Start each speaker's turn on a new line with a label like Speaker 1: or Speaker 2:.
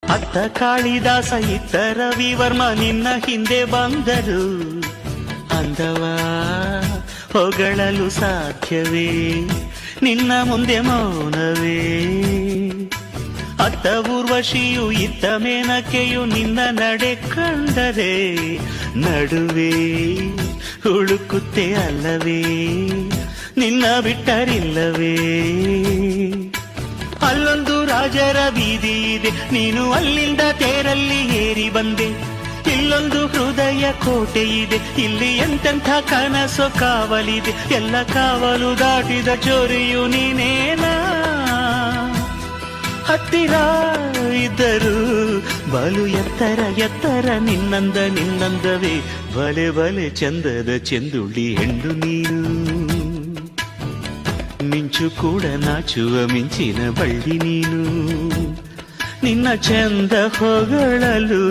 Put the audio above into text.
Speaker 1: ಅತ್ತ ಕಾಳಿದಾಸ ಇತ್ತ ರವಿವರ್ಮ ನಿನ್ನ ಹಿಂದೆ ಬಂದರು. ಅಂದವ ಹೊಗಳಲು ಸಾಧ್ಯವೇ, ನಿನ್ನ ಮುಂದೆ ಮೌನವೇ. ಅತ್ತ ಊರ್ವಶಿಯು ಇತ್ತ ಮೇನಕೆಯು ನಿನ್ನ ನಡೆ ಕಂಡರೆ ನಡುವೆ ಹುಡುಕುತ್ತೆ ಅಲ್ಲವೇ, ನಿನ್ನ ಬಿಟ್ಟರಿಲ್ಲವೇ. ಅಲ್ಲೊಂದು ರಾಜರ ಬೀದಿ ಇದೆ, ನೀನು ಅಲ್ಲಿಂದ ತೇರಲ್ಲಿ ಏರಿ ಬಂದೆ. ಇಲ್ಲೊಂದು ಹೃದಯ ಕೋಟೆ ಇದೆ, ಇಲ್ಲಿ ಎಂತೆಂಥ ಕನಸು ಕಾವಲಿದೆ. ಎಲ್ಲ ಕಾವಲು ದಾಟಿದ ಚೋರಿಯು ನೀನೇನಾ. ಹತ್ತಿರ ಇದ್ದರು ಬಲು ಎತ್ತರ ಎತ್ತರ ನಿನ್ನಂದವೇ. ಬಲೆ ಬಲೆ ಚಂದದ ಚೆಂದುಳ್ಳಿ ಹೆಣ್ಣು ನೀನು, ಮಿಂಚು ಕೂಡ ನಾಚುವ ಮಿಂಚಿನ ಬಳ್ಳಿ ನೀನು. ನಿನ್ನ ಚಂದ ಹೊಗಳಲು